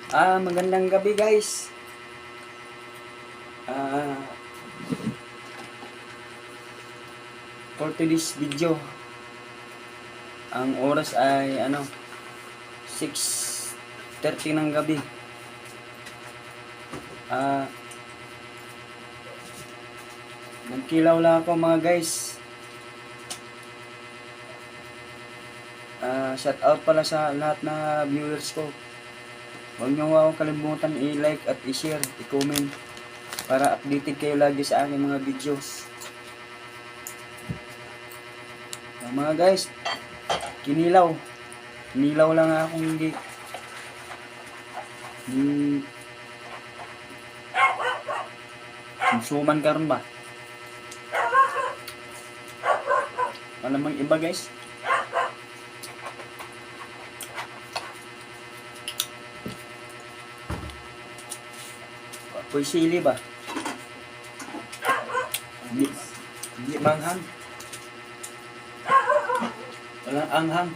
Magandang gabi guys. Ah, for today's video, ang oras ay 6:30 ng gabi. Nagkilaw lang ako mga guys. Shout out pala sa lahat na viewers ko. Huwag niyo akong kalimutan i-like at i-share, i-comment para updated kayo lagi sa aking mga videos. Mga guys, kinilaw lang akong hindi suman karon ba? Alam mang iba guys. Apoy sili ba? Hindi manghang. Walang anghang.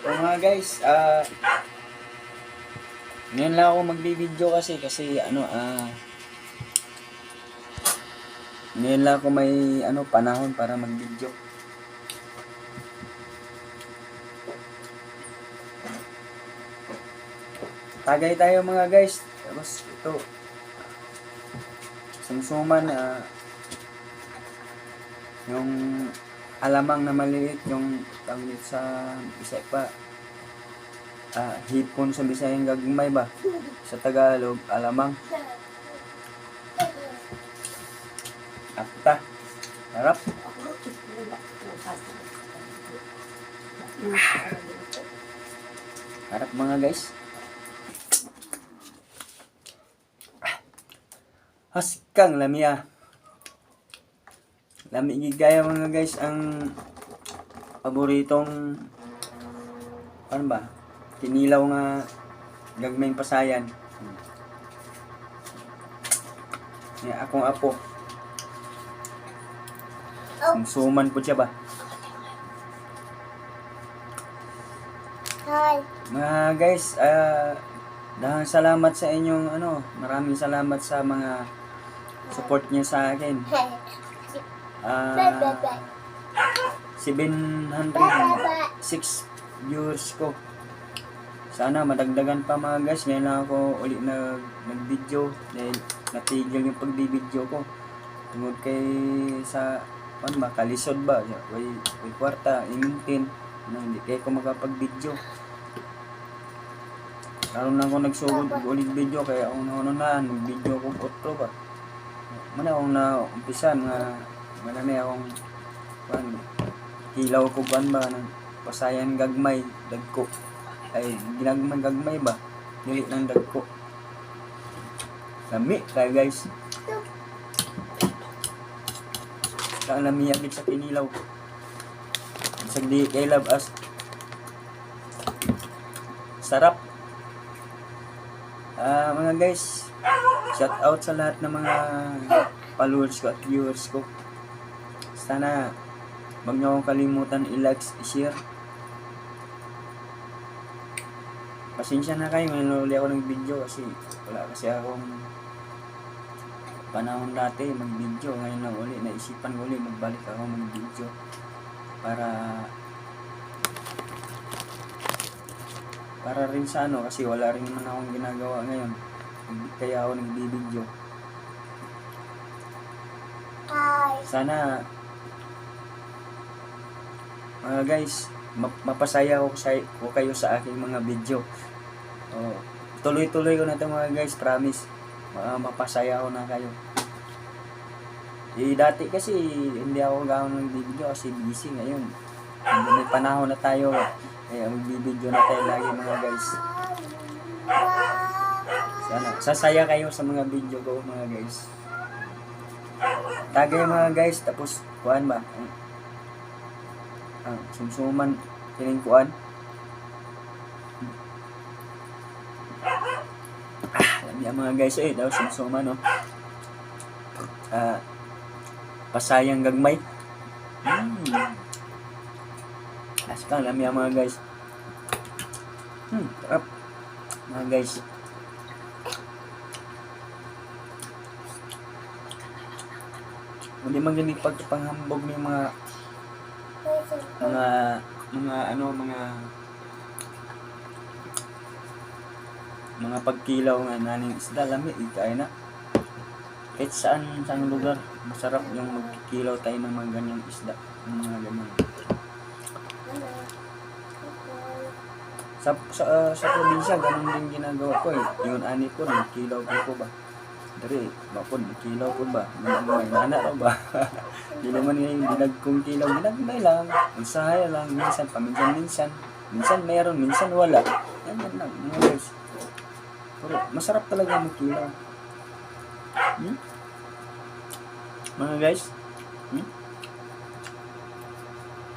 So mga guys, ngayon lang ako magbibideo kasi ngayon lang ako may panahon para magbideo. Tagay tayo mga guys. Tapos ito sumsuman, yung alamang na maliit, yung tawag sa Bisaya pa, hipon sa Bisayang gagmay ba, sa Tagalog alamang. Apta, harap. Harap mga guys. Haskang lamia. Lami gigaya mga guys ang paboritong kinilaw nga gagmayng pasayan. Akong apo. Sumsuman po siya ba? Hi. Mga guys, dahang salamat sa inyong maraming salamat sa mga support niyo sa akin. 706 viewers ko. Sana madagdagan pa mga guys. Ngayon lang ako ulit nag-video dahil natigil yung pagbibideo ko tungkol kay sa kalisod ba, way kwarta imintin hindi kayo ko makapag-video. Karon lang ako nagsugod ulit video kaya ako nag-video ko outro ba. Mana akong na-umpisan nga marami akong hilaw ko ba ng pasayan gagmay dagko. Ay ginagmay gagmay ba? Dili ng dagko. Lami tayo guys. Ang lamiyagit sa kinilaw. Sagdi kay love as. Sarap. Mga guys, shout out sa lahat ng mga followers ko at viewers ko. Sana wag niyo akong kalimutan i-like, i-share. Pasensya na kayo, ngayon ulit ako nag-video kasi wala kasi akong panahon dati mag-video. Ngayon lang ulit, naisipan ko ulit magbalik ako mag-video para rin sa kasi wala rin naman akong ginagawa ngayon, kaya ako nagbibideo. Sana mga guys, mapasaya ko kayo sa aking mga video. Tuloy-tuloy ko na ito mga guys, promise. Mapasaya ko na kayo. Dati kasi hindi ako gano'n nagbibideo kasi busy ngayon. May panahon na tayo. Kaya magbibideo na tayo lagi mga guys. Sana sasaya kayo sa mga video ko mga guys. Tagay mga guys, tapos kuan ba? Sumsuman kining kuan. Lami mga guys daw sumsuman pasayang gagmay. Askang lami mga guys. Sarap. Mga guys. Hindi man ganit pagpanghambog ng mga pagkilaw nga naning isda lami ikay na. Kahit saan lugar, masarap yung magkikilaw tayo ng mga ganyang isda, ng mga ganyan. Sa probinsya, ganun din ginagawa ko eh. Yung ani ko, nagkilaw ko ba? Dari, bakod, nagkilaw ko ba? May nana ko ba? Di naman yung binag kong kilaw, binagmay lang, usahay lang, minsan, paminsan-minsan. Minsan meron, minsan wala. Yan lang, mga guys. Pero masarap talaga magkilaw. Mga guys?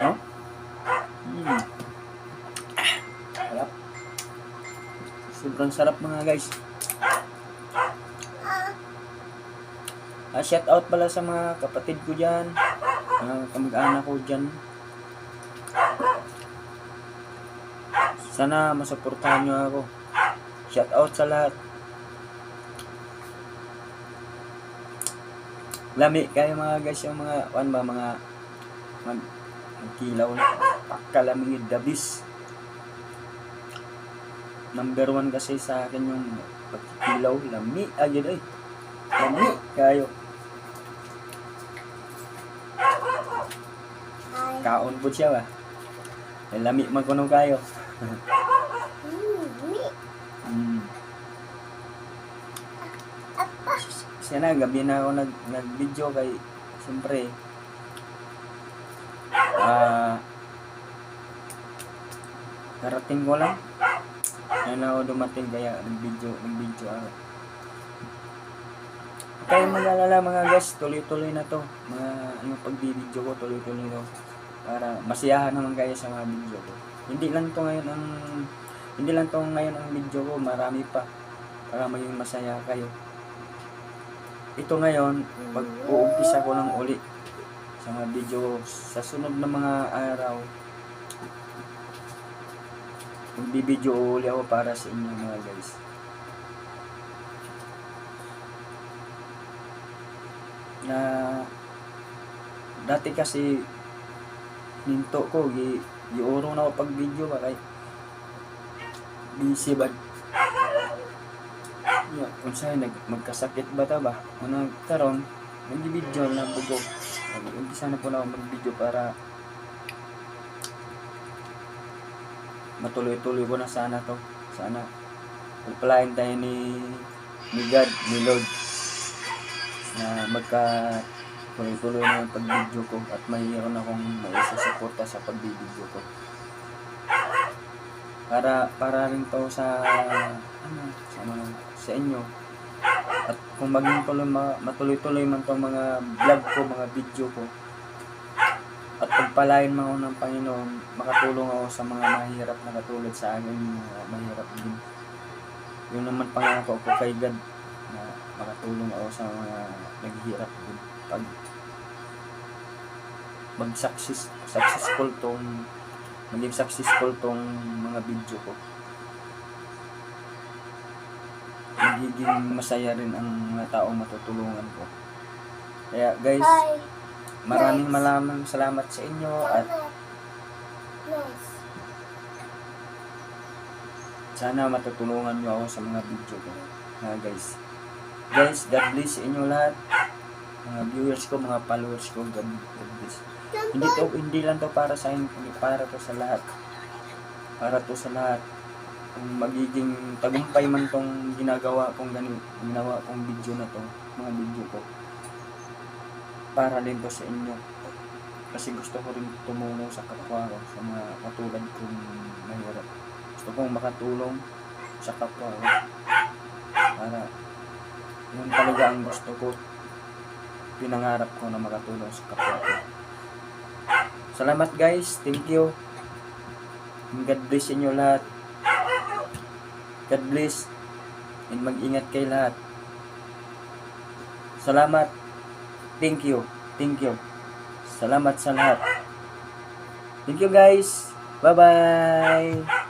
Oh? Sarap. Sobrang sarap mga guys. Shout out pala sa mga kapatid ko dyan, mga kamag-anak ko dyan. Sana masuportahan nyo ako. Shout out sa lahat. Lami kayo mga guys, yung mga magkilaw na pakalamig, dabis. Number 1 kasi sa akin yung pagkilaw, lami agad ay. Lami kayo. Kaon po siya ba? Lami magkuno kayo. Sana gabi na ako nag-video kay siyempre narating ko lang na ako dumating kaya nag-video ako. Kaya mag-alala mga guys, tuloy-tuloy na to yung pag-video ko, tuloy-tuloy to para masiyahan naman kayo sa mga video ko. Hindi lang to ngayon ang video ko, marami pa para maging masaya kayo. Ito ngayon, pag-uumpisa ko lang uli sa mga video sa sunod na mga araw. Magbibideo uli ako para sa inyo mga guys. Na dati kasi ninto ko, giurong na ako pag video ba kay busy ba? Kung sa'yo magkasakit ba ta ba? Manang karon, mag-video na bugo. Umpisa na po na ako mag-video para matuloy-tuloy ko na sana to. Sana pagpalain tayo ni God, ni Lord na tuloy-tuloy na yung pag-video ko at mayroon akong maisasuporta sa pag-video ko. Para rin to sa inyo. At kung maging matuloy-tuloy man tong mga vlog ko, mga video ko. At pagpalain mo ng Panginoon, makatulong ako sa mga mahirap na katulad sa akin, mahirap din. Yung naman pangako ko kay God na makatulong ako sa mga naghihirap din. Pag maging successful tong mga video ko, magiging masaya rin ang mga taong matutulungan ko. Kaya guys, maraming salamat sa inyo at sana matutulungan nyo ako sa mga video ko. Guys, God bless sa inyo lahat. Mga viewers ko, mga followers ko, God bless. Hindi lang to para sa akin, para to sa lahat. Para to sa lahat. Kung magiging tagumpay man tong ginawa kong video na to, mga video ko, para din to sa inyo. Kasi gusto ko rin tumulong sa kapwa ko, sa mga katulad kong mahirap. Gusto kong makatulong sa kapwa ko. Para yun talaga ang gusto ko. Pinangarap ko na makatulong sa kapwa ko. Salamat guys, thank you. God bless inyo lahat. God bless and mag-ingat kayo lahat. Salamat. Thank you. Salamat sa lahat. Thank you guys. Bye-bye.